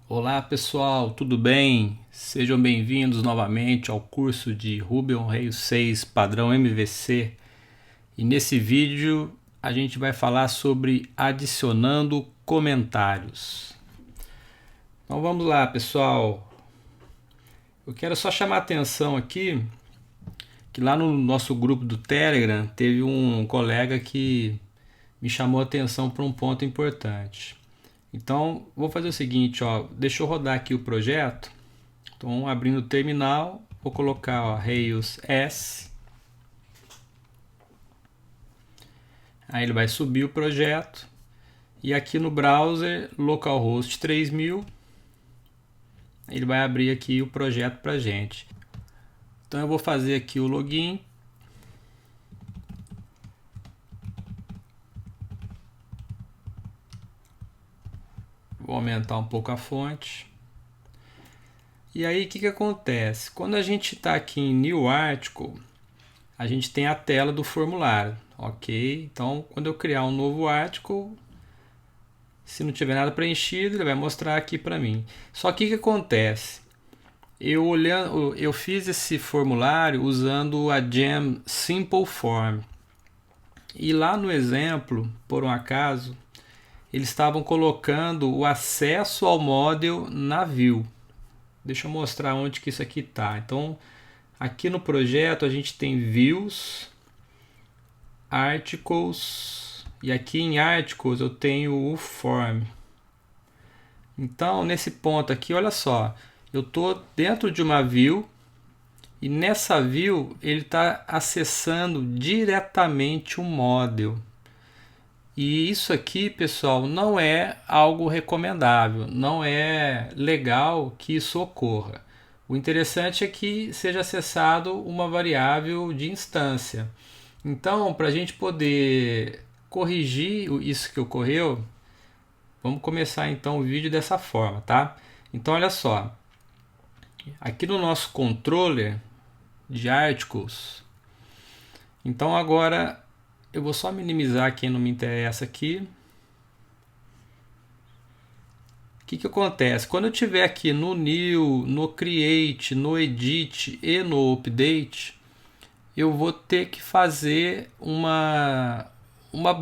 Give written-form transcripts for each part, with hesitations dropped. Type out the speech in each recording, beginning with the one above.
Olá pessoal, tudo bem? Sejam bem-vindos novamente ao curso de Ruby on Rails 6 padrão MVC. E nesse vídeo a gente vai falar sobre adicionando comentários. Então vamos lá pessoal, eu quero só chamar a atenção aqui que lá no nosso grupo do Telegram teve um colega que me chamou a atenção para um ponto importante. Então vou fazer o seguinte, deixa eu rodar aqui o projeto. Então, abrindo o terminal, vou colocar Rails S. Aí ele vai subir o projeto. E aqui no browser, localhost 3000, ele vai abrir aqui o projeto para gente. Então eu vou fazer aqui o login. Vou aumentar um pouco a fonte. E aí o que acontece? Quando a gente está aqui em New Article, a gente tem a tela do formulário, ok? Então quando eu criar um novo article, se não tiver nada preenchido, ele vai mostrar aqui para mim. Só que o que acontece? Eu fiz esse formulário usando a Gem Simple Form. E lá no exemplo, por um acaso, eles estavam colocando o acesso ao model na view. Deixa eu mostrar onde que isso aqui está. Então, aqui no projeto a gente tem views, articles, e aqui em articles eu tenho o form. Então, nesse ponto aqui, olha só, eu estou dentro de uma view e nessa view ele está acessando diretamente o model. E isso aqui, pessoal, não é algo recomendável, não é legal que isso ocorra. O interessante é que seja acessado uma variável de instância. Então, para a gente poder corrigir isso que ocorreu, vamos começar então o vídeo dessa forma, tá? Então, olha só, aqui no nosso controller de articles, então agora eu vou só minimizar quem não me interessa aqui. O que acontece? Quando eu estiver aqui no New, no Create, no Edit e no Update, eu vou ter que fazer uma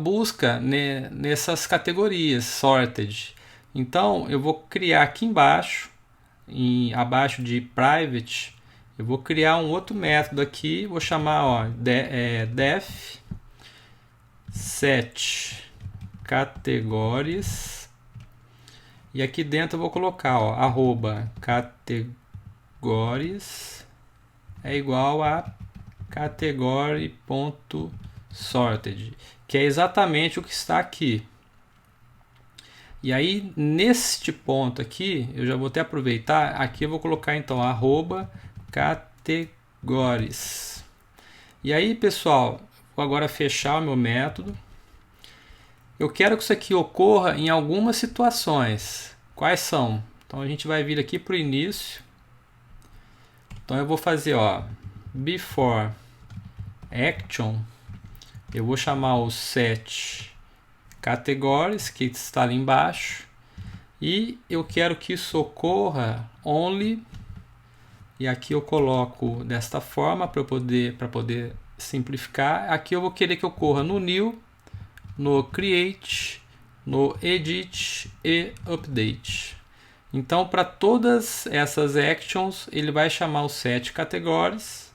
busca nessas categorias Sorted. Então eu vou criar aqui embaixo, abaixo de Private, eu vou criar um outro método aqui, vou chamar def set categories, e aqui dentro eu vou colocar arroba categories é igual a category.sorted, que é exatamente o que está aqui. E aí neste ponto aqui, eu já vou até aproveitar, aqui eu vou colocar então arroba categories. E aí pessoal, vou agora fechar o meu método. Eu quero que isso aqui ocorra em algumas situações. Quais são? Então a gente vai vir aqui para o início. Então eu vou fazer before action, eu vou chamar o set categories, que está ali embaixo, e eu quero que isso ocorra only, e aqui eu coloco desta forma para poder simplificar. Aqui eu vou querer que ocorra no new, no create, no edit e update. Então, para todas essas actions, ele vai chamar o set categories,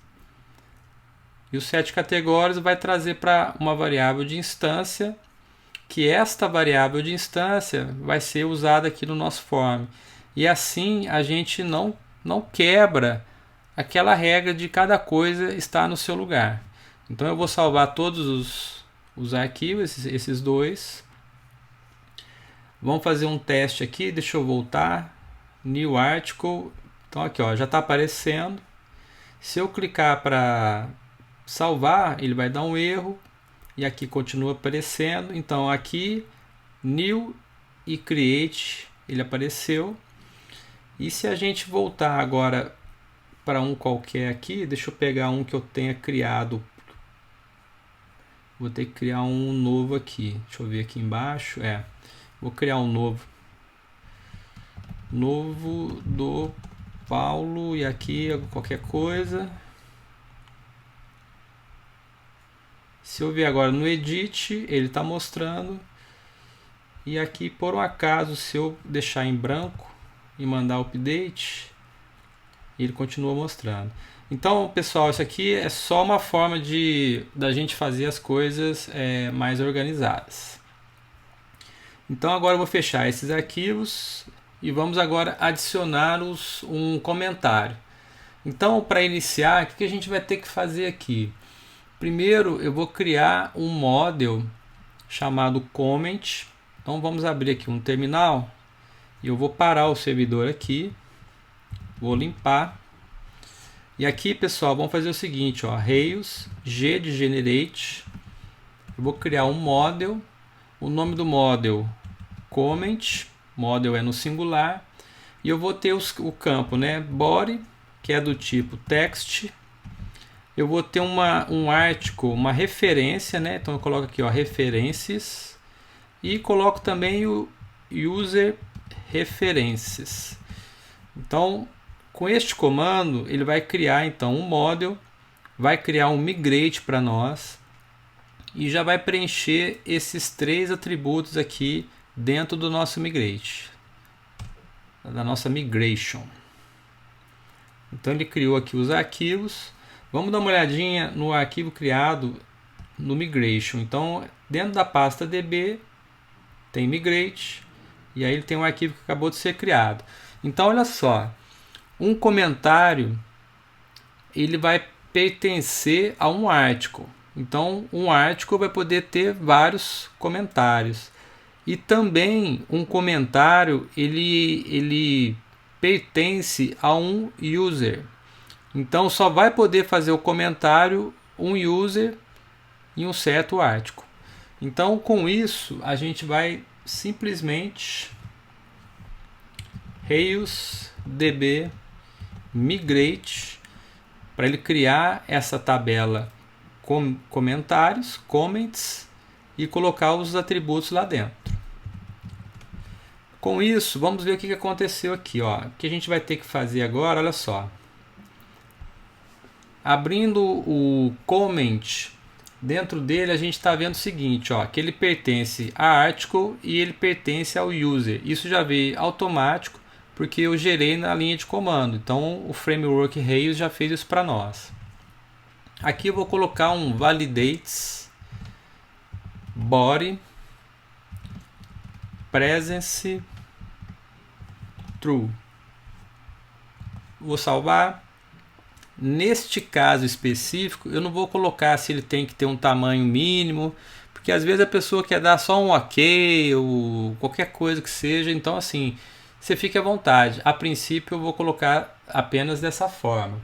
e o set categories vai trazer para uma variável de instância, que esta variável de instância vai ser usada aqui no nosso form. E assim a gente não quebra aquela regra de cada coisa estar no seu lugar. Então eu vou salvar todos os arquivos, esses dois. Vamos fazer um teste aqui, deixa eu voltar. New Article. Então aqui já está aparecendo. Se eu clicar para salvar, ele vai dar um erro. E aqui continua aparecendo. Então aqui, New e Create, ele apareceu. E se a gente voltar agora para um qualquer aqui, deixa eu pegar um que eu tenha criado. Vou ter que criar um novo aqui. Deixa eu ver aqui embaixo. Vou criar um novo novo do Paulo, e aqui qualquer coisa. Se eu ver agora no edit, ele está mostrando. E aqui, por um acaso, se eu deixar em branco e mandar update, ele continua mostrando. Então, pessoal, isso aqui é só uma forma da gente fazer as coisas mais organizadas. Então, agora eu vou fechar esses arquivos e vamos agora adicionar um comentário. Então, para iniciar, o que a gente vai ter que fazer aqui? Primeiro, eu vou criar um model chamado comment. Então, vamos abrir aqui um terminal e eu vou parar o servidor aqui. Vou limpar. E aqui, pessoal, vamos fazer o seguinte, ó, Rails, G de generate. Eu vou criar um model. O nome do model, comment. Model é no singular. E eu vou ter o campo, né, body, que é do tipo text. Eu vou ter um article, uma referência, né? Então eu coloco aqui, ó, referências. E coloco também o user references. Então, com este comando, ele vai criar então um model, vai criar um migrate para nós e já vai preencher esses 3 atributos aqui dentro do nosso migrate, da nossa migration. Então ele criou aqui os arquivos. Vamos dar uma olhadinha no arquivo criado no migration. Então, dentro da pasta db tem migrate e aí ele tem um arquivo que acabou de ser criado. Então, olha só. Um comentário ele vai pertencer a um article. Então, um article vai poder ter vários comentários. E também um comentário ele pertence a um user. Então, só vai poder fazer o comentário um user em um certo article. Então, com isso, a gente vai simplesmente Rails db migrate para ele criar essa tabela com comentários, comments, e colocar os atributos lá dentro. Com isso, vamos ver o que aconteceu aqui. Ó. O que a gente vai ter que fazer agora, olha só. Abrindo o comment, dentro dele a gente está vendo o seguinte, ó, que ele pertence a article e ele pertence ao user. Isso já veio automático, porque eu gerei na linha de comando. Então o framework Rails já fez isso para nós. Aqui eu vou colocar um validates body presence true. Vou salvar. Neste caso específico, eu não vou colocar se ele tem que ter um tamanho mínimo, porque às vezes a pessoa quer dar só um ok ou qualquer coisa que seja. Então assim, você fique à vontade. A princípio eu vou colocar apenas dessa forma.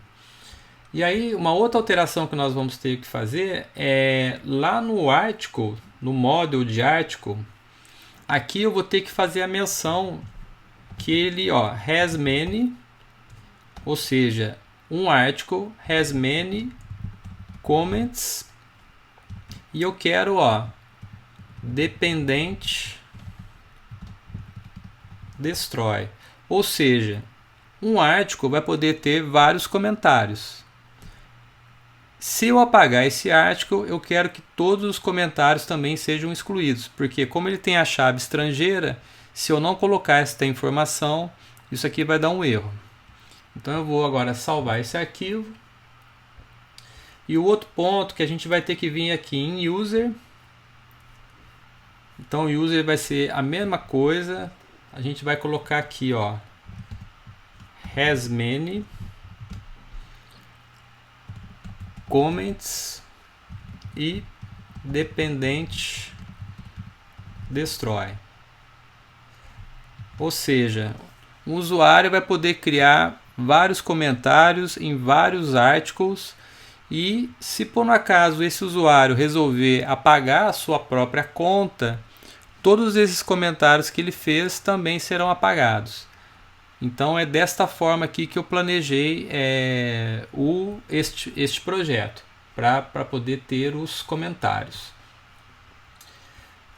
E aí uma outra alteração que nós vamos ter que fazer é lá no article, no model de article, aqui eu vou ter que fazer a menção que ele, ó, has many, ou seja, um article has many comments, e eu quero, ó, dependente destroy. Ou seja, um article vai poder ter vários comentários. Se eu apagar esse article, eu quero que todos os comentários também sejam excluídos, porque como ele tem a chave estrangeira, se eu não colocar esta informação, isso aqui vai dar um erro. Então eu vou agora salvar esse arquivo. E o outro ponto que a gente vai ter que vir aqui em user. Então o user vai ser a mesma coisa. A gente vai colocar aqui, ó, has many comments e dependente destroy. Ou seja, o usuário vai poder criar vários comentários em vários articles, e se por um acaso esse usuário resolver apagar a sua própria conta, todos esses comentários que ele fez também serão apagados. Então é desta forma aqui que eu planejei este projeto, para poder ter os comentários.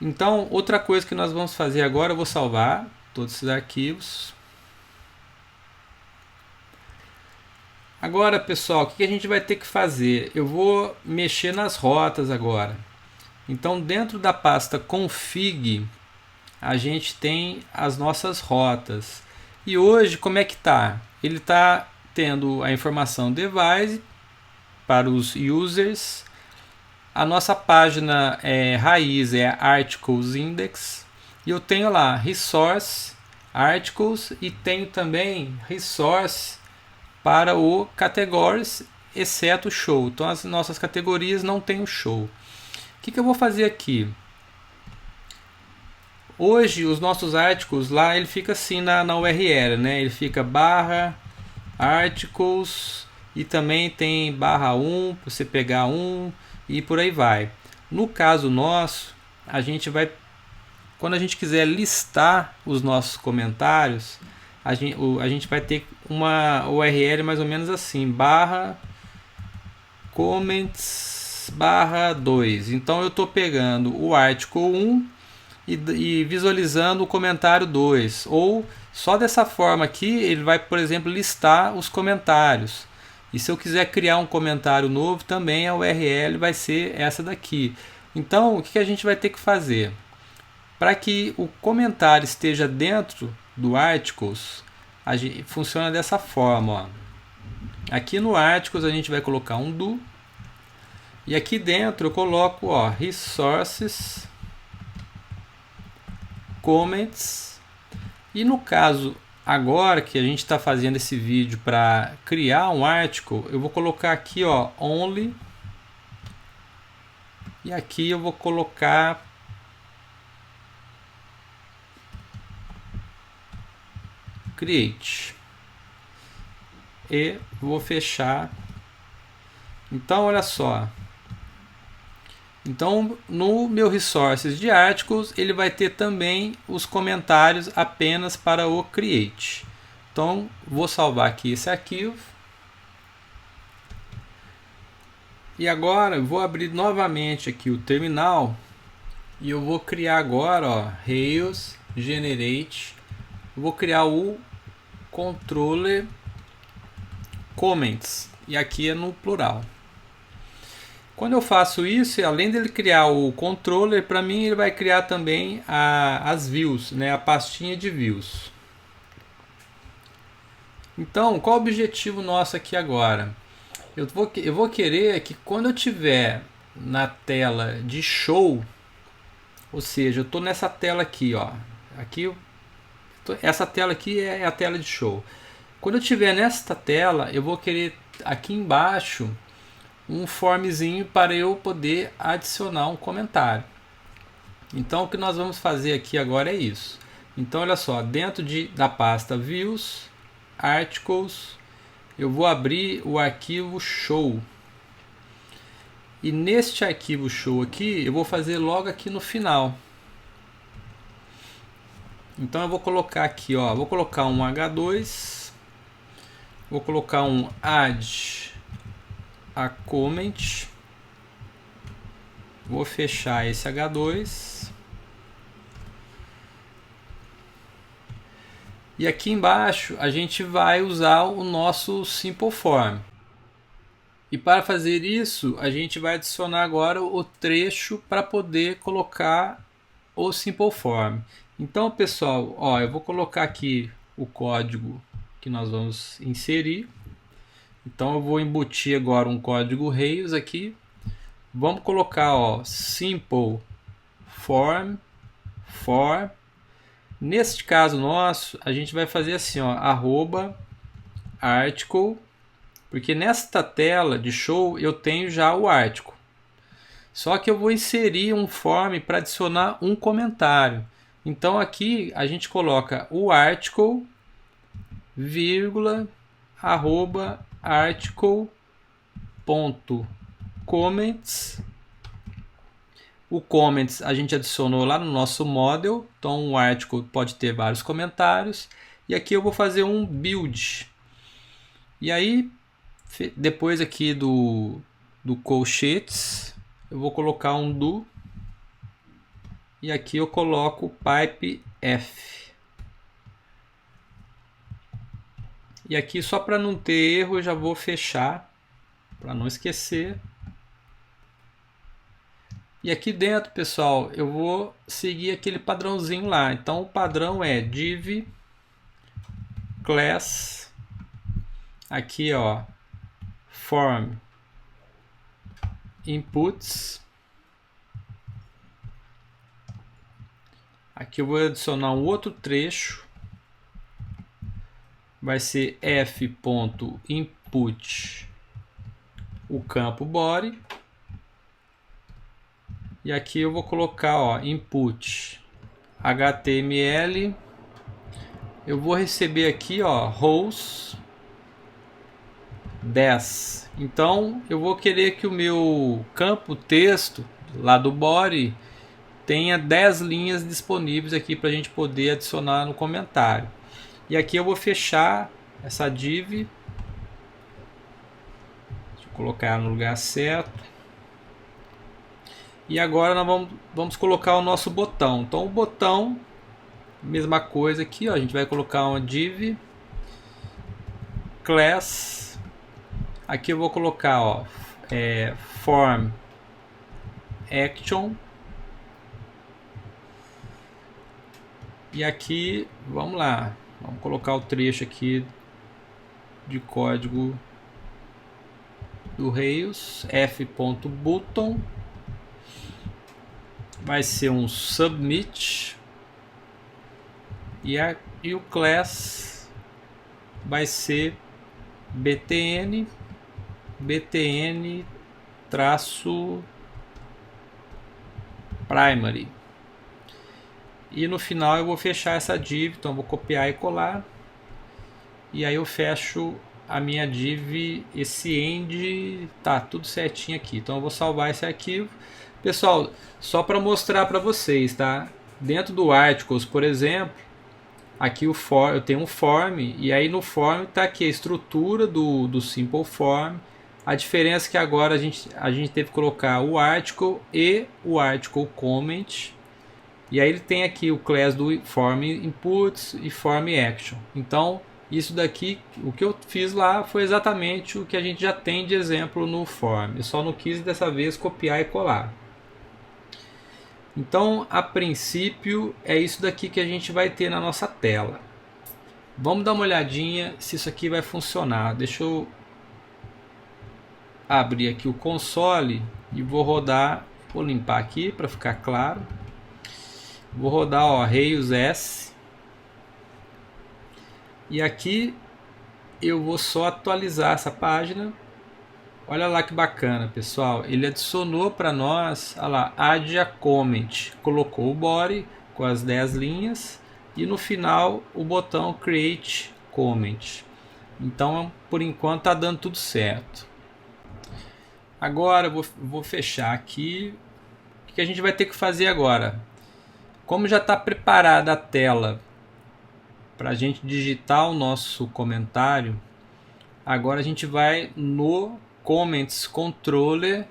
Então outra coisa que nós vamos fazer agora, eu vou salvar todos esses arquivos. Agora, pessoal, o que a gente vai ter que fazer? Eu vou mexer nas rotas agora. Então, dentro da pasta config, a gente tem as nossas rotas. E hoje, como é que tá? Ele está tendo a informação device para os users. A nossa página raiz é Articles Index. E eu tenho lá Resource, Articles e tenho também Resource para o Categories, exceto Show. Então as nossas categorias não tem o Show. O que eu vou fazer aqui? Hoje os nossos articles lá, ele fica assim na URL, né? Ele fica /articles e também tem /1 para você pegar um e por aí vai. No caso nosso, a gente vai, quando a gente quiser listar os nossos comentários, a gente vai ter uma URL mais ou menos assim, /comments /2. Então eu estou pegando o article 1 e visualizando o comentário 2, ou só dessa forma aqui ele vai, por exemplo, listar os comentários. E se eu quiser criar um comentário novo, também a URL vai ser essa daqui. Então o que a gente vai ter que fazer? Para que o comentário esteja dentro do articles, funciona dessa forma, ó. Aqui no articles a gente vai colocar um do, e aqui dentro eu coloco, ó, resources comments. E no caso agora que a gente está fazendo esse vídeo para criar um article, eu vou colocar aqui, ó, only, e aqui eu vou colocar create e vou fechar. Então olha só, então no meu resources de articles ele vai ter também os comentários apenas para o create. Então vou salvar aqui esse arquivo e agora eu vou abrir novamente aqui o terminal e eu vou criar agora, ó, Rails generate. Eu vou criar o controller comments e aqui é no plural. Quando eu faço isso, além dele criar o controller, para mim ele vai criar também as views, né, a pastinha de views. Então, qual o objetivo nosso aqui agora? Eu vou querer que quando eu tiver na tela de show, ou seja, eu estou nessa tela aqui, ó, essa tela aqui é a tela de show. Quando eu estiver nesta tela, eu vou querer aqui embaixo um formzinho para eu poder adicionar um comentário. Então o que nós vamos fazer aqui agora é isso. Então olha só, dentro da pasta views, articles, eu vou abrir o arquivo show. E neste arquivo show aqui, eu vou fazer logo aqui no final. Então eu vou colocar aqui, ó, vou colocar um H2, vou colocar um add a comment, vou fechar esse H2 e aqui embaixo a gente vai usar o nosso simple form. E para fazer isso a gente vai adicionar agora o trecho para poder colocar o simple form. Então pessoal, ó, eu vou colocar aqui o código que nós vamos inserir. Então eu vou embutir agora um código Rails aqui. Vamos colocar, ó, simple form for. Neste caso nosso, a gente vai fazer assim, ó, @article, porque nesta tela de show eu tenho já o article. Só que eu vou inserir um form para adicionar um comentário. Então aqui a gente coloca o article, vírgula, @article.comments. O comments a gente adicionou lá no nosso model, então o article pode ter vários comentários. E aqui eu vou fazer um build. E aí, depois aqui do colchetes, eu vou colocar um do. E aqui eu coloco pipe F. E aqui, só para não ter erro, eu já vou fechar, para não esquecer. E aqui dentro, pessoal, eu vou seguir aquele padrãozinho lá. Então o padrão é div class, aqui ó, form inputs. Aqui eu vou adicionar um outro trecho, vai ser f.input, o campo body. E aqui eu vou colocar ó, input HTML. Eu vou receber aqui ó, rows 10. Então eu vou querer que o meu campo texto lá do body tenha 10 linhas disponíveis aqui para a gente poder adicionar no comentário. E aqui eu vou fechar essa div. Deixa eu colocar ela no lugar certo. E agora nós vamos colocar o nosso botão. Então o botão, mesma coisa aqui, ó, a gente vai colocar uma div class. Aqui eu vou colocar ó, form action. E aqui, vamos lá, vamos colocar o trecho aqui de código do Rails, f.button. Vai ser um submit. E o class vai ser btn primary. E no final eu vou fechar essa div, então eu vou copiar e colar. E aí eu fecho a minha div, esse end, tá tudo certinho aqui. Então eu vou salvar esse arquivo. Pessoal, só para mostrar para vocês, tá? Dentro do Articles, por exemplo, aqui eu tenho um form, e aí no form está aqui a estrutura do Simple Form. A diferença é que agora a gente teve que colocar o article e o article comment. E aí ele tem aqui o class do form inputs e form action. Então isso daqui, o que eu fiz lá foi exatamente o que a gente já tem de exemplo no form. Eu só não quis dessa vez copiar e colar. Então, a princípio, é isso daqui que a gente vai ter na nossa tela. Vamos dar uma olhadinha se isso aqui vai funcionar. Deixa eu abrir aqui o console e vou rodar. Vou limpar aqui para ficar claro. Vou rodar ó, Rails S. E aqui eu vou só atualizar essa página. Olha lá que bacana, pessoal. Ele adicionou para nós, olha lá, add a comment. Colocou o body com as 10 linhas e no final o botão create comment. Então, por enquanto está dando tudo certo. Agora eu vou fechar aqui. O que a gente vai ter que fazer agora? Como já está preparada a tela para a gente digitar o nosso comentário, agora a gente vai no Comments Controller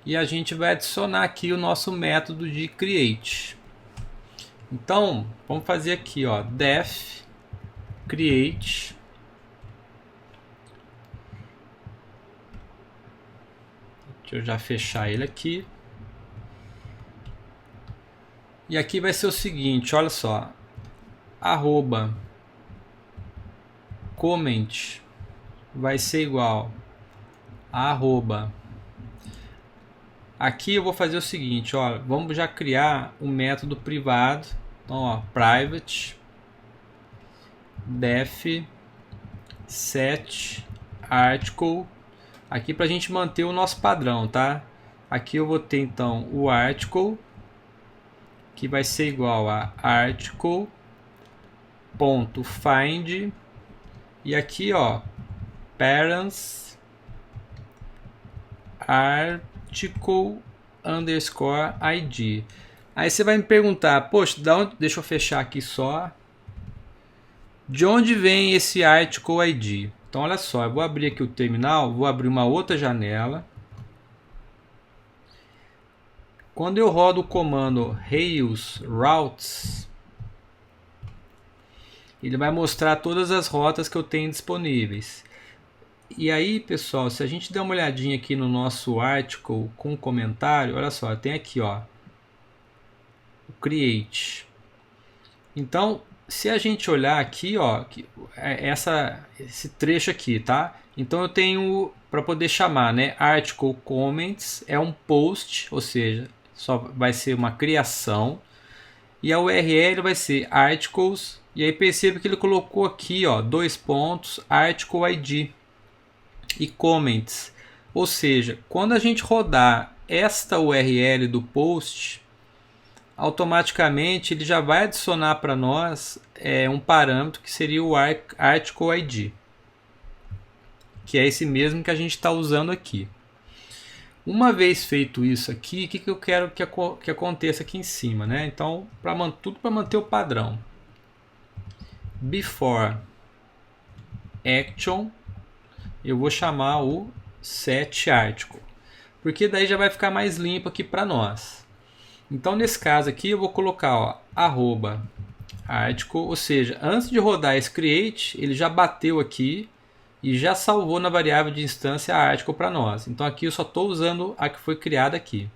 e a gente vai adicionar aqui o nosso método de create. Então vamos fazer aqui ó, def create. Deixa eu já fechar ele aqui. E aqui vai ser o seguinte, olha só, arroba comment vai ser igual a arroba. Aqui eu vou fazer o seguinte, ó, vamos já criar um método privado. Então, ó, private def set article, aqui para a gente manter o nosso padrão, tá? Aqui eu vou ter então o article, que vai ser igual a article.find, e aqui ó, parents article underscore id. Aí você vai me perguntar, poxa, deixa eu fechar aqui só. De onde vem esse article id? Então olha só, eu vou abrir aqui o terminal, vou abrir uma outra janela. Quando eu rodo o comando Rails routes, ele vai mostrar todas as rotas que eu tenho disponíveis. E aí, pessoal, se a gente der uma olhadinha aqui no nosso article com comentário, olha só, tem aqui, ó, o create. Então, se a gente olhar aqui, ó, esse trecho aqui, tá? Então eu tenho para poder chamar, né, article comments é um post, ou seja, só vai ser uma criação, e a URL vai ser articles. E aí perceba que ele colocou aqui, ó, 2 pontos, article ID e comments. Ou seja, quando a gente rodar esta URL do post, automaticamente ele já vai adicionar para nós um parâmetro que seria o article ID, que é esse mesmo que a gente está usando aqui. Uma vez feito isso aqui, o que eu quero que aconteça aqui em cima, né? Então, tudo para manter o padrão. Before action, eu vou chamar o set article, porque daí já vai ficar mais limpo aqui para nós. Então, nesse caso aqui, eu vou colocar, ó, @article, ou seja, antes de rodar esse create, ele já bateu aqui e já salvou na variável de instância a article para nós. Então, aqui eu só estou usando a que foi criada aqui.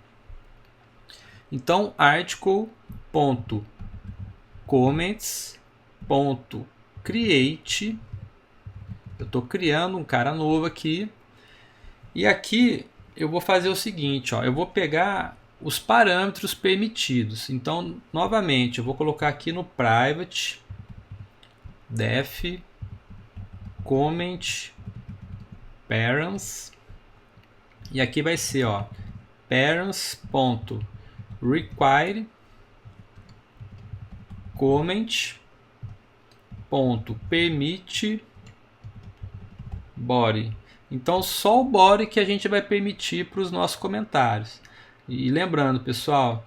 Então, article.comments.create, eu estou criando um cara novo aqui. E aqui eu vou fazer o seguinte, ó, eu vou pegar os parâmetros permitidos. Então, novamente, eu vou colocar aqui no private def comment parents, e aqui vai ser, ó, parents.require comment.permit body. Então, só o body que a gente vai permitir para os nossos comentários. E lembrando, pessoal,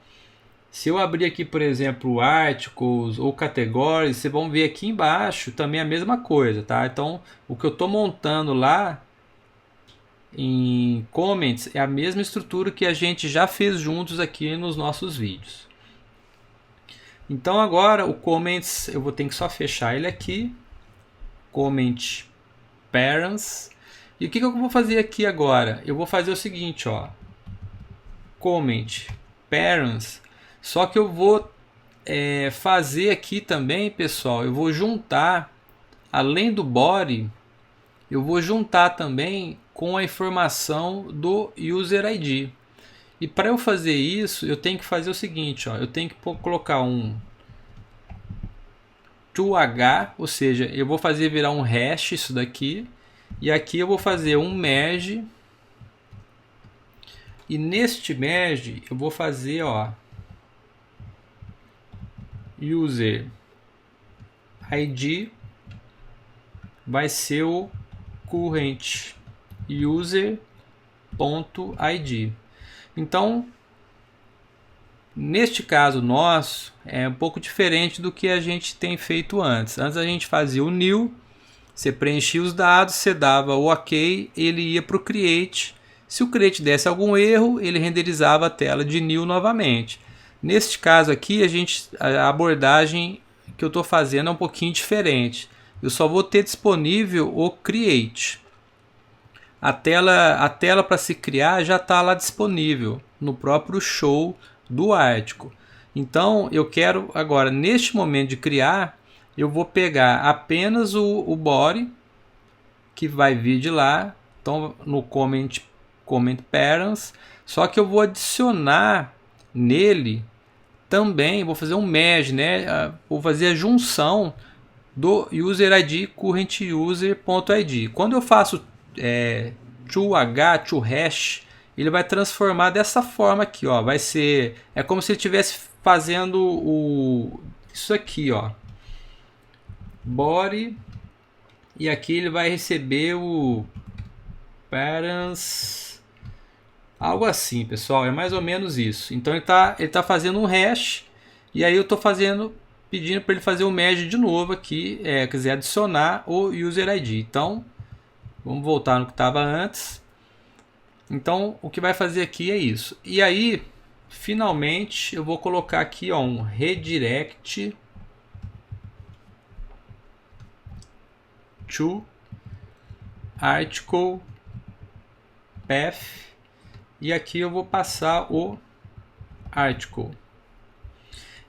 se eu abrir aqui, por exemplo, articles ou categories, vocês vão ver aqui embaixo também a mesma coisa, tá? Então, o que eu estou montando lá em comments é a mesma estrutura que a gente já fez juntos aqui nos nossos vídeos. Então, agora o comments, eu vou ter que só fechar ele aqui. Comment parents. E o que eu vou fazer aqui agora? Eu vou fazer o seguinte, ó. Comment parents, só que eu vou fazer aqui também, pessoal, eu vou juntar, além do body, eu vou juntar também com a informação do user ID. E para eu fazer isso, eu tenho que fazer o seguinte, ó, eu tenho que colocar um to_h, ou seja, eu vou fazer virar um hash isso daqui, e aqui eu vou fazer um merge. E neste merge eu vou fazer, ó, user ID vai ser o current user.id. Então, neste caso nosso, é um pouco diferente do que a gente tem feito antes. Antes a gente fazia o new, você preenchia os dados, você dava o ok, ele ia para o create. Se o create desse algum erro, ele renderizava a tela de new novamente. Neste caso aqui, a abordagem que eu estou fazendo é um pouquinho diferente. Eu só vou ter disponível o create. A tela para se criar já está lá disponível no próprio show do article. Então, eu quero agora, neste momento de criar, eu vou pegar apenas o body, que vai vir de lá. Então, no comment parents, só que eu vou adicionar nele também, vou fazer um merge, né? Vou fazer a junção do user ID current user.id. Quando eu faço to_h, to_hash, ele vai transformar dessa forma aqui, ó. Vai ser, é como se ele estivesse fazendo isso aqui, ó, body, e aqui ele vai receber o parents. Algo assim, pessoal, é mais ou menos isso. Então ele tá fazendo um hash, e aí eu estou pedindo para ele fazer o merge de novo aqui, quer dizer, adicionar o user ID. Então, vamos voltar no que estava antes. Então, o que vai fazer aqui é isso. E aí, finalmente, eu vou colocar aqui, ó, um redirect to article path, e aqui eu vou passar o article.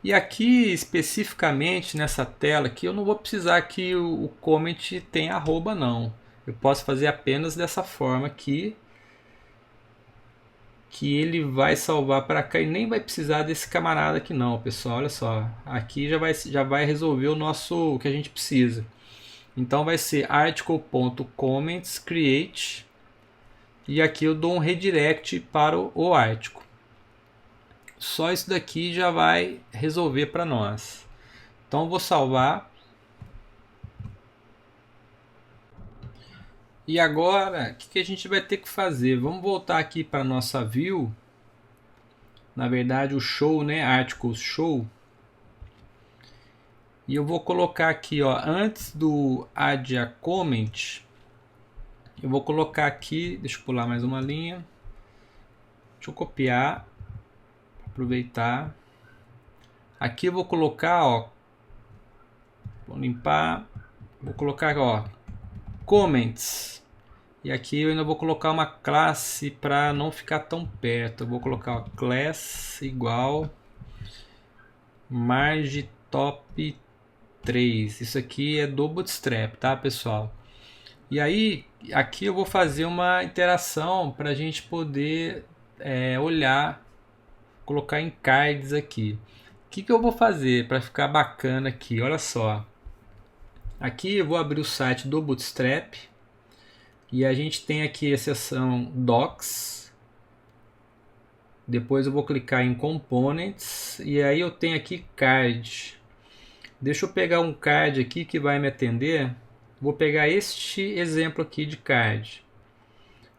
E aqui especificamente nessa tela aqui eu não vou precisar que o comment tenha arroba não. Eu posso fazer apenas dessa forma aqui, que ele vai salvar para cá e nem vai precisar desse camarada aqui não, pessoal. Olha só, aqui já vai resolver o que a gente precisa. Então vai ser article.comments create, e aqui eu dou um redirect para o article. Só isso daqui já vai resolver para nós. Então eu vou salvar. E agora, o que a gente vai ter que fazer? Vamos voltar aqui para nossa view. Na verdade, o show, né? Articles show. E eu vou colocar aqui, ó, antes do add a comment, eu vou colocar aqui, deixa eu pular mais uma linha. Deixa eu copiar, aproveitar. Aqui eu vou colocar, ó, vou limpar, vou colocar, ó, comments. E aqui eu ainda vou colocar uma classe para não ficar tão perto. Eu vou colocar, ó, class igual margin top 3. Isso aqui é do Bootstrap, tá, pessoal? E aí, aqui eu vou fazer uma interação para a gente poder olhar, colocar em cards aqui. O que eu vou fazer para ficar bacana aqui? Olha só. Aqui eu vou abrir o site do Bootstrap. E a gente tem aqui a seção Docs. Depois eu vou clicar em Components. E aí eu tenho aqui Card. Deixa eu pegar um card aqui que vai me atender. Vou pegar este exemplo aqui de card.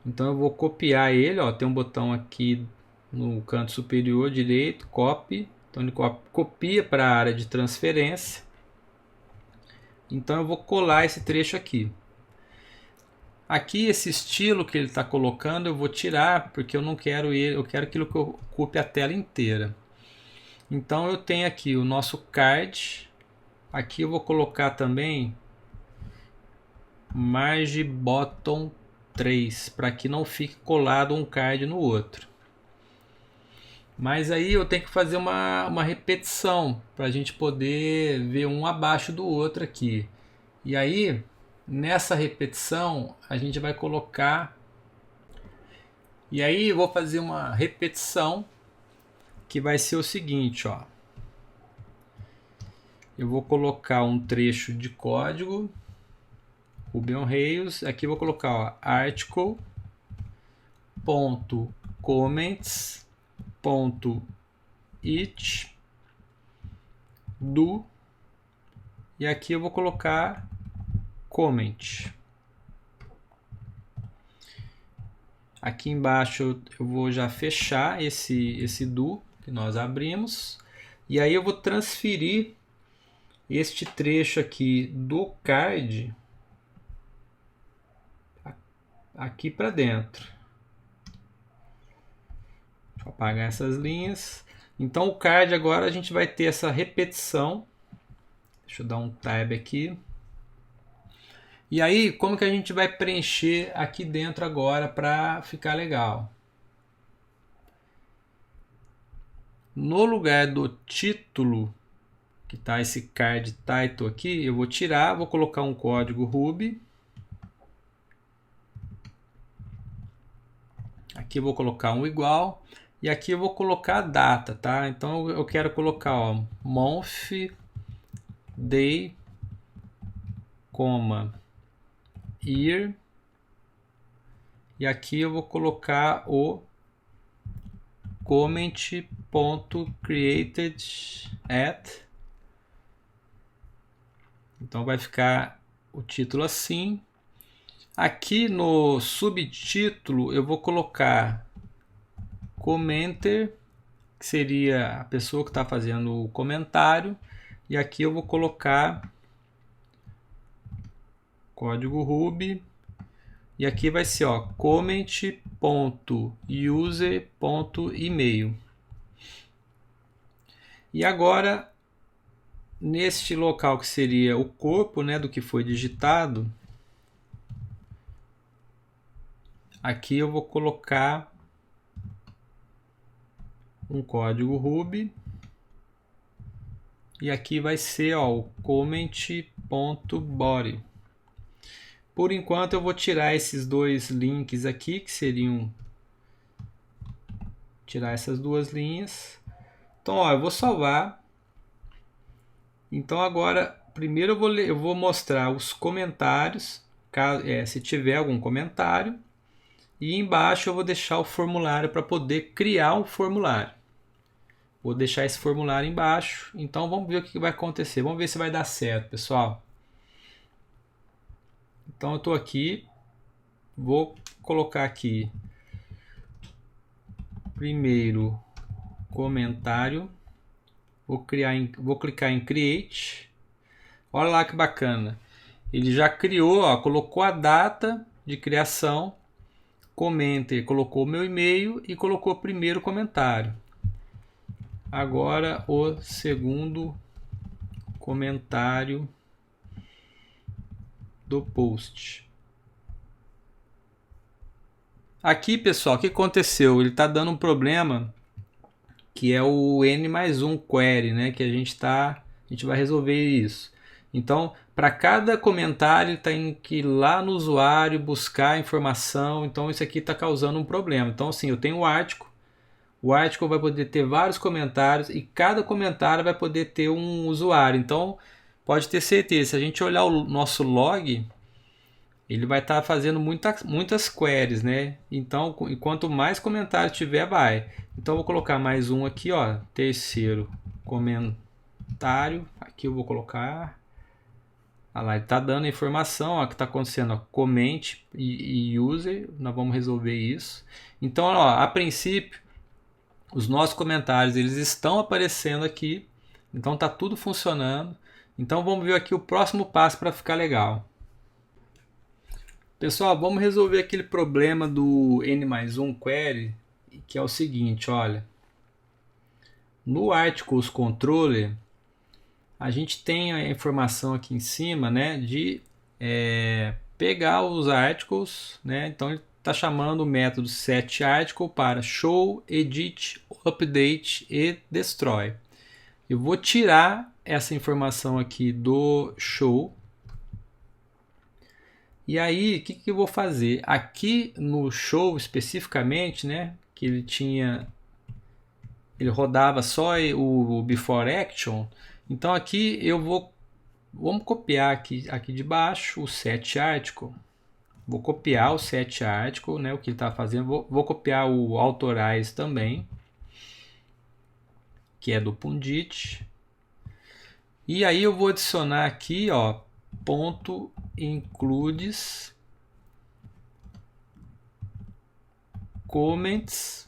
Então eu vou copiar ele. Ó, tem um botão aqui no canto superior direito. Copy. Então ele copia para a área de transferência. Então eu vou colar esse trecho aqui. Aqui esse estilo que ele está colocando eu vou tirar, porque eu não quero ele, eu quero aquilo que ocupe a tela inteira. Então eu tenho aqui o nosso card. Aqui eu vou colocar também margin bottom 3, para que não fique colado um card no outro. Mas aí eu tenho que fazer uma repetição para a gente poder ver um abaixo do outro aqui. E aí nessa repetição a gente vai colocar, e aí eu vou fazer uma repetição que vai ser o seguinte, ó. Eu vou colocar um trecho de código Ruby on Rails, aqui eu vou colocar, ó, article.comments.each do, e aqui eu vou colocar comment. Aqui embaixo eu vou já fechar esse do que nós abrimos, e aí eu vou transferir este trecho aqui do card aqui para dentro. Deixa eu apagar essas linhas. Então o card agora a gente vai ter essa repetição. Deixa eu dar um tab aqui. E aí, como que a gente vai preencher aqui dentro agora para ficar legal? No lugar do título, que está esse card title aqui, eu vou tirar, vou colocar um código Ruby. Aqui eu vou colocar um igual. E aqui eu vou colocar a data, tá? Então eu quero colocar, ó, month, day, year. E aqui eu vou colocar o comment.created@. Então vai ficar o título assim. Aqui no subtítulo eu vou colocar commenter, que seria a pessoa que está fazendo o comentário. E aqui eu vou colocar código Ruby. E aqui vai ser, ó, comment.user.email. E agora, neste local que seria o corpo, né, do que foi digitado, Aqui eu vou colocar um código Ruby. E aqui vai ser ó, o comment.body. Por enquanto eu vou tirar esses dois links aqui, que seriam... Tirar essas duas linhas. Então ó, eu vou salvar. Então agora, primeiro eu vou mostrar os comentários, se tiver algum comentário. E embaixo eu vou deixar o formulário para poder criar um formulário. Vou deixar esse formulário embaixo. Então vamos ver o que vai acontecer. Vamos ver se vai dar certo, pessoal. Então eu estou aqui. Vou colocar aqui primeiro comentário. Vou clicar em Create. Olha lá que bacana. Ele já criou, ó, colocou a data de criação. Comenta, colocou o meu e-mail e colocou o primeiro comentário. Agora o segundo comentário do post. Aqui, pessoal, o que aconteceu? Ele está dando um problema que é o N+1 query, né? Que a gente vai resolver isso. Então, para cada comentário, ele tem que ir lá no usuário buscar informação. Então, isso aqui está causando um problema. Então, assim, eu tenho o article. O article vai poder ter vários comentários e cada comentário vai poder ter um usuário. Então, pode ter certeza, se a gente olhar o nosso log, ele vai estar fazendo muitas queries, né? Então, quanto mais comentários tiver, vai. Então, eu vou colocar mais um aqui, ó, terceiro comentário. Aqui eu vou colocar... Olha lá, ele está dando a informação, ó, que está acontecendo, ó, comment e user. Nós vamos resolver isso. Então, ó, a princípio, os nossos comentários eles estão aparecendo aqui, então está tudo funcionando. Então vamos ver aqui o próximo passo para ficar legal. Pessoal, vamos resolver aquele problema do N+1 query, que é o seguinte, olha. No Articles Controller, a gente tem a informação aqui em cima, né, de pegar os articles, né, então ele está chamando o método setArticle para show, edit, update e destroy. Eu vou tirar essa informação aqui do show. E aí, o que eu vou fazer? Aqui no show especificamente, né, que ele rodava só o before action. Então aqui vamos copiar aqui de baixo o setArticle. Vou copiar o setArticle, né, o que ele está fazendo. Vou copiar o authorize também, que é do Pundit. E aí eu vou adicionar aqui, ó, ponto includes comments,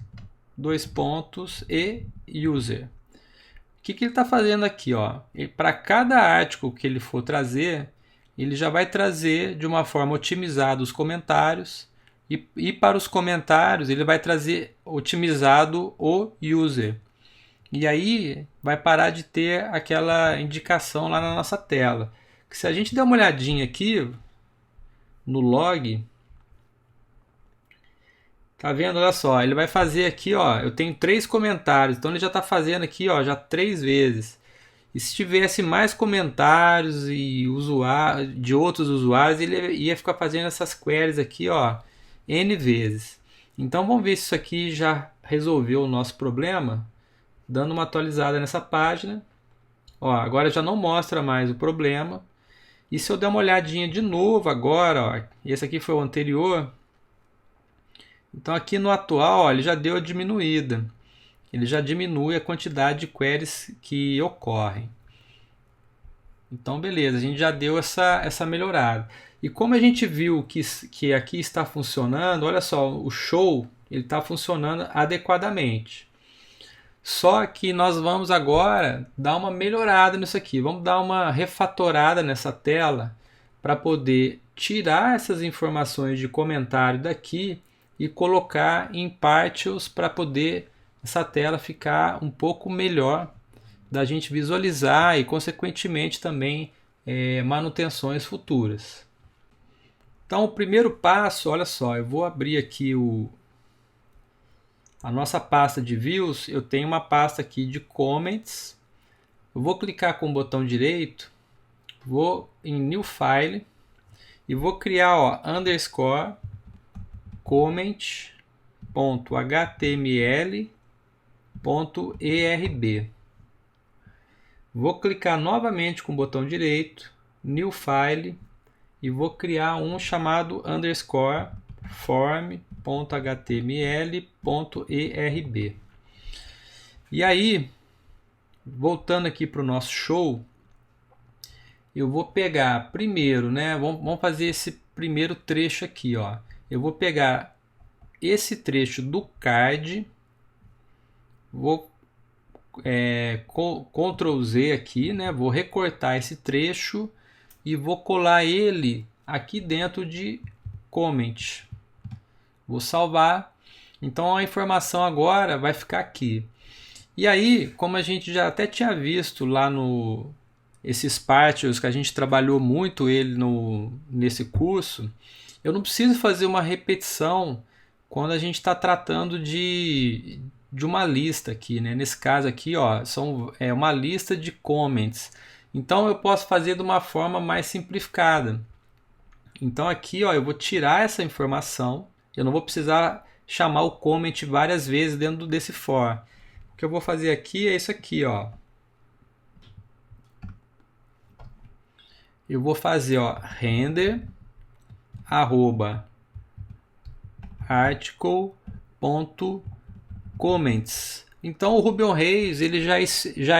dois pontos e user. O que ele está fazendo aqui, ó? Para cada artigo que ele for trazer, ele já vai trazer de uma forma otimizada os comentários e para os comentários ele vai trazer otimizado o user. E aí vai parar de ter aquela indicação lá na nossa tela. Que se a gente der uma olhadinha aqui no log, tá vendo? Olha só, ele vai fazer aqui, ó, eu tenho 3 comentários, então ele já está fazendo aqui, ó, já 3 vezes. E se tivesse mais comentários e de outros usuários, ele ia ficar fazendo essas queries aqui, ó, N vezes. Então vamos ver se isso aqui já resolveu o nosso problema. Dando uma atualizada nessa página. Ó, agora já não mostra mais o problema. E se eu der uma olhadinha de novo agora, ó, esse aqui foi o anterior. Então aqui no atual, ó, ele já deu a diminuída. Ele já diminui a quantidade de queries que ocorrem. Então beleza, a gente já deu essa melhorada. E como a gente viu que aqui está funcionando, olha só, o show ele está funcionando adequadamente. Só que nós vamos agora dar uma melhorada nisso aqui. Vamos dar uma refatorada nessa tela para poder tirar essas informações de comentário daqui e colocar em partials para poder essa tela ficar um pouco melhor da gente visualizar e consequentemente também manutenções futuras. Então, o primeiro passo, olha só, eu vou abrir aqui a nossa pasta de views. Eu tenho uma pasta aqui de comments. Eu vou clicar com o botão direito, vou em New File e vou criar, ó, underscore comment.html.erb. Vou clicar novamente com o botão direito, New File, e vou criar um chamado underscore form.html.erb. E aí, voltando aqui para o nosso show, eu vou pegar primeiro, né? Vamos fazer esse primeiro trecho aqui, ó. Eu vou pegar esse trecho do card, vou Ctrl Z aqui, né? Vou recortar esse trecho e vou colar ele aqui dentro de comment. Vou salvar. Então a informação agora vai ficar aqui. E aí, como a gente já até tinha visto lá no esses partials que a gente trabalhou muito ele nesse curso, eu não preciso fazer uma repetição quando a gente está tratando de uma lista aqui, né? Nesse caso aqui, ó, é uma lista de comments. Então eu posso fazer de uma forma mais simplificada. Então aqui, ó, eu vou tirar essa informação. Eu não vou precisar chamar o comment várias vezes dentro desse for. O que eu vou fazer aqui é isso aqui, ó. Eu vou fazer, ó, render @article.comments. Então o Rubion Reis ele já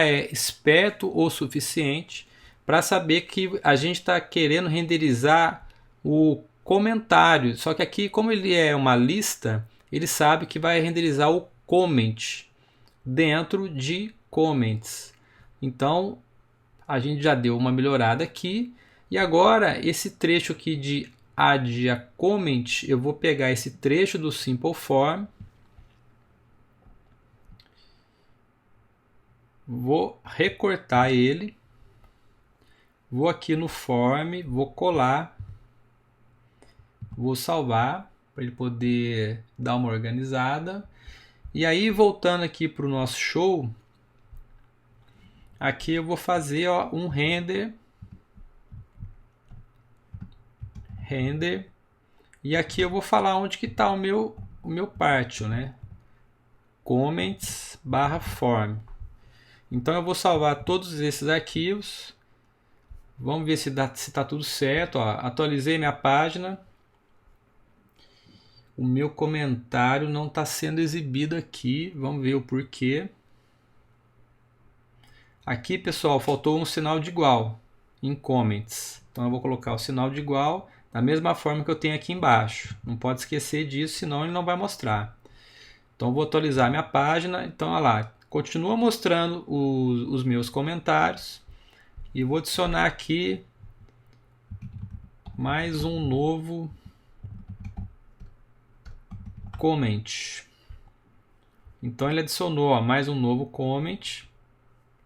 é esperto o suficiente para saber que a gente está querendo renderizar o comentário. Só que aqui, como ele é uma lista, ele sabe que vai renderizar o comment dentro de comments. Então a gente já deu uma melhorada aqui. E agora esse trecho aqui de add a comment, eu vou pegar esse trecho do Simple Form, vou recortar ele, vou aqui no Form, vou colar, vou salvar para ele poder dar uma organizada. E aí, voltando aqui para o nosso show, aqui eu vou fazer, ó, um render, e aqui eu vou falar onde que está o meu partial, né? Comments/form. Então eu vou salvar todos esses arquivos. Vamos ver se está tudo certo. Ó, atualizei minha página. O meu comentário não está sendo exibido aqui. Vamos ver o porquê. Aqui, pessoal, faltou um sinal de igual em comments. Então eu vou colocar o sinal de igual da mesma forma que eu tenho aqui embaixo. Não pode esquecer disso, senão ele não vai mostrar. Então eu vou atualizar minha página. Então olha lá, continua mostrando os meus comentários. E vou adicionar aqui mais um novo comment. Então ele adicionou, ó, mais um novo comment.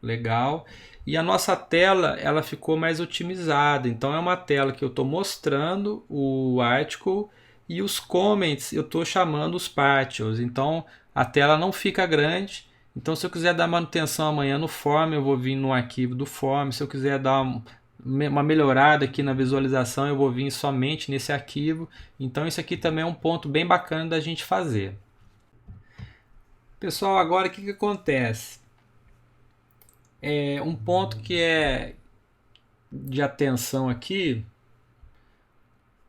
Legal. E a nossa tela ela ficou mais otimizada. Então é uma tela que eu estou mostrando o article e os comments eu estou chamando os partials. Então a tela não fica grande. Então se eu quiser dar manutenção amanhã no form, eu vou vir no arquivo do form. Se eu quiser dar uma melhorada aqui na visualização, eu vou vir somente nesse arquivo. Então isso aqui também é um ponto bem bacana da gente fazer. Pessoal, agora o que acontece? Um ponto que é de atenção aqui,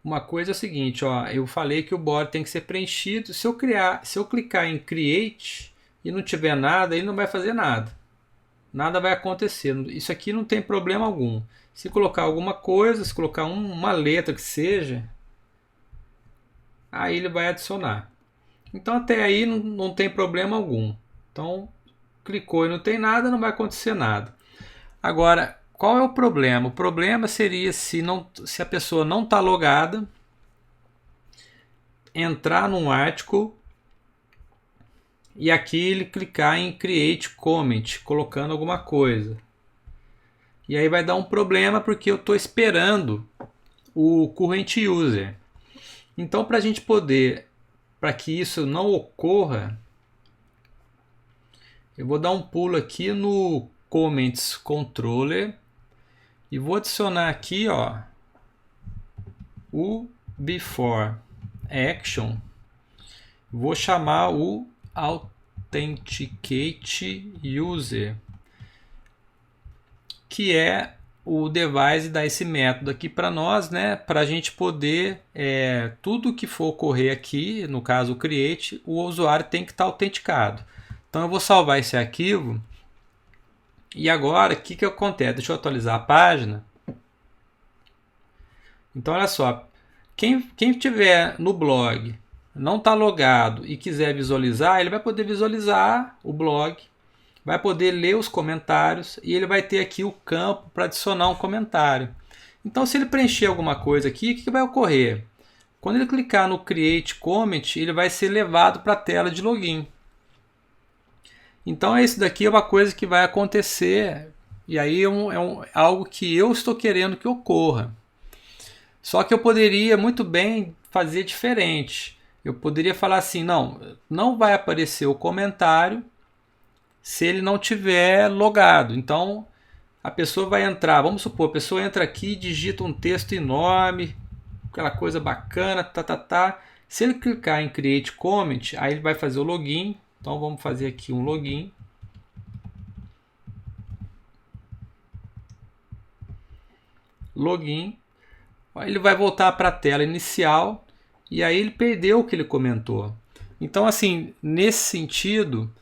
uma coisa é o seguinte, ó, eu falei que o body tem que ser preenchido. Se eu clicar em Create e não tiver nada, ele não vai fazer nada. Nada vai acontecer. Isso aqui não tem problema algum. Se colocar alguma coisa, se colocar uma letra que seja, aí ele vai adicionar. Então até aí não tem problema algum. Então clicou e não tem nada, não vai acontecer nada. Agora, qual é o problema? O problema seria se a pessoa não está logada, entrar num article e aqui ele clicar em Create Comment, colocando alguma coisa. E aí vai dar um problema porque eu estou esperando o Current User. Então, para que isso não ocorra, eu vou dar um pulo aqui no Comments Controller e vou adicionar aqui, ó, o Before Action. Vou chamar o Authenticate User, que é o device dar esse método aqui para nós, né, para a gente poder, tudo que for ocorrer aqui, no caso o create, o usuário tem que estar autenticado. Então eu vou salvar esse arquivo e agora o que acontece? Deixa eu atualizar a página. Então olha só, quem estiver no blog, não está logado e quiser visualizar, ele vai poder visualizar o blog, vai poder ler os comentários e ele vai ter aqui o campo para adicionar um comentário. Então, se ele preencher alguma coisa aqui, o que vai ocorrer? Quando ele clicar no Create Comment, ele vai ser levado para a tela de login. Então, isso daqui é uma coisa que vai acontecer e aí algo que eu estou querendo que ocorra. Só que eu poderia muito bem fazer diferente. Eu poderia falar assim, não vai aparecer o comentário se ele não tiver logado. Então, a pessoa vai entrar, vamos supor, a pessoa entra aqui e digita um texto enorme, aquela coisa bacana, Se ele clicar em Create Comment, aí ele vai fazer o login. Então, vamos fazer aqui um login. Login. Ele vai voltar para a tela inicial e aí ele perdeu o que ele comentou. Então, assim, nesse sentido,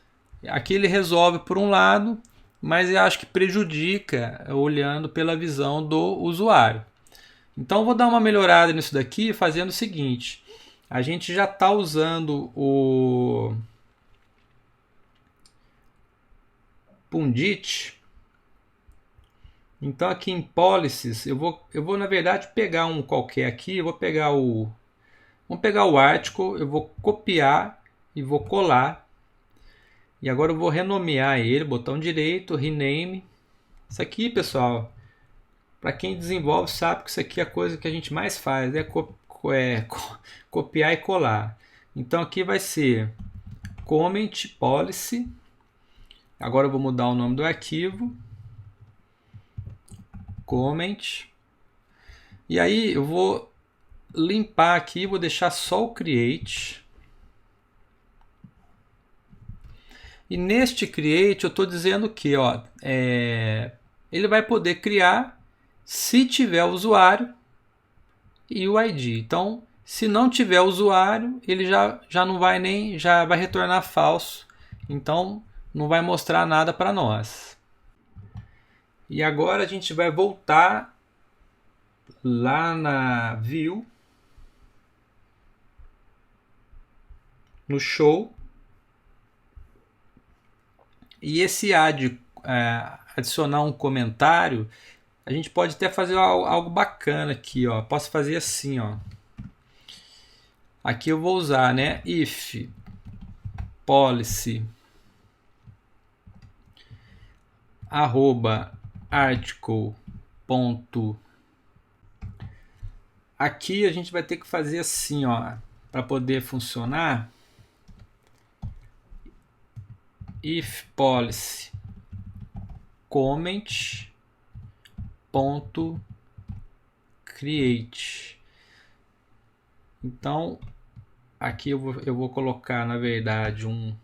aqui ele resolve por um lado, mas eu acho que prejudica olhando pela visão do usuário. Então, eu vou dar uma melhorada nisso daqui fazendo o seguinte. A gente já está usando o Pundit. Então, aqui em Policies, eu vou na verdade pegar um qualquer aqui. Eu vou pegar vamos pegar o article, eu vou copiar e vou colar. E agora eu vou renomear ele, botão direito, rename. Isso aqui, pessoal, para quem desenvolve sabe que isso aqui é a coisa que a gente mais faz, copiar e colar. Então aqui vai ser Comment Policy. Agora eu vou mudar o nome do arquivo. Comment. E aí eu vou limpar aqui, vou deixar só o Create. E neste Create eu estou dizendo que ele vai poder criar se tiver o usuário e o ID. Então, se não tiver usuário, ele já não vai já vai retornar falso. Então, não vai mostrar nada para nós. E agora a gente vai voltar lá na View, no Show. E esse adicionar um comentário, a gente pode até fazer algo bacana aqui, ó. Posso fazer assim, ó. Aqui eu vou usar, né, if policy @article. Aqui a gente vai ter que fazer assim, ó, para poder funcionar. If policy comment .create. Então aqui eu vou colocar na verdade um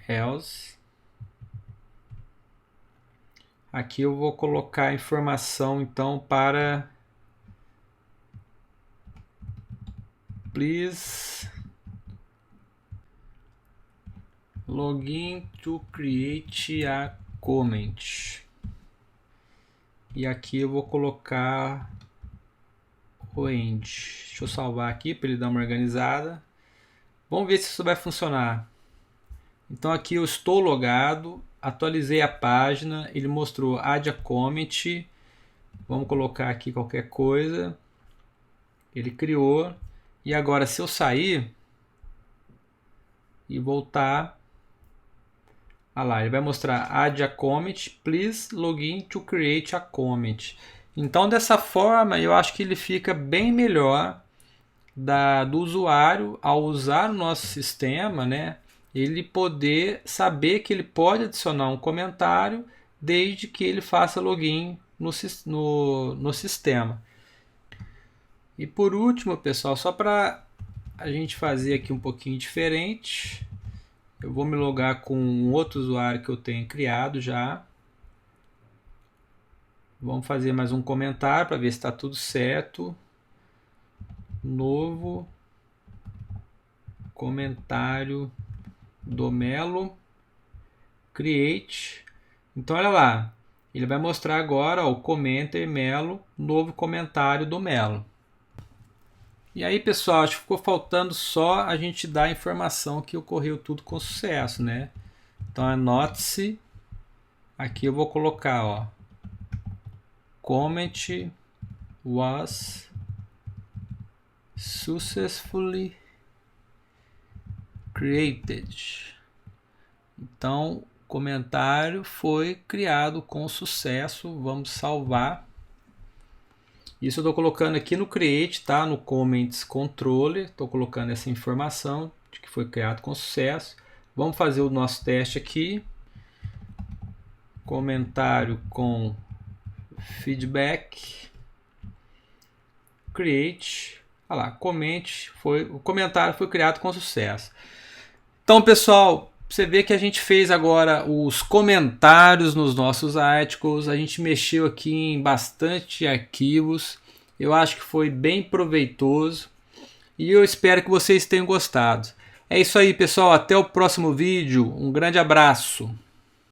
else. Aqui eu vou colocar a informação então para please login to create a comment. E aqui eu vou colocar o end. Deixa eu salvar aqui para ele dar uma organizada. Vamos ver se isso vai funcionar. Então aqui eu estou logado, atualizei a página, ele mostrou add a comment. Vamos colocar aqui qualquer coisa. Ele criou. E agora se eu sair e voltar, lá, ele vai mostrar add a comment, please login to create a comment. Então dessa forma eu acho que ele fica bem melhor do usuário, ao usar o nosso sistema, né, ele poder saber que ele pode adicionar um comentário desde que ele faça login no sistema. E por último, pessoal, só para a gente fazer aqui um pouquinho diferente, eu vou me logar com um outro usuário que eu tenho criado já. Vamos fazer mais um comentário para ver se está tudo certo. Novo comentário do Melo, create. Então olha lá, ele vai mostrar agora o commenter Melo, novo comentário do Melo. E aí, pessoal, acho que ficou faltando só a gente dar a informação que ocorreu tudo com sucesso, né? Então anote-se, aqui eu vou colocar, ó, comment was successfully created. Então, o comentário foi criado com sucesso. Vamos salvar. Isso eu estou colocando aqui no create, tá? No comments controller. Estou colocando essa informação de que foi criado com sucesso. Vamos fazer o nosso teste aqui. Comentário com feedback. Create. Olha lá, comente. O comentário foi criado com sucesso. Então, pessoal, você vê que a gente fez agora os comentários nos nossos articles, a gente mexeu aqui em bastante arquivos, eu acho que foi bem proveitoso e eu espero que vocês tenham gostado. É isso aí, pessoal, até o próximo vídeo, um grande abraço.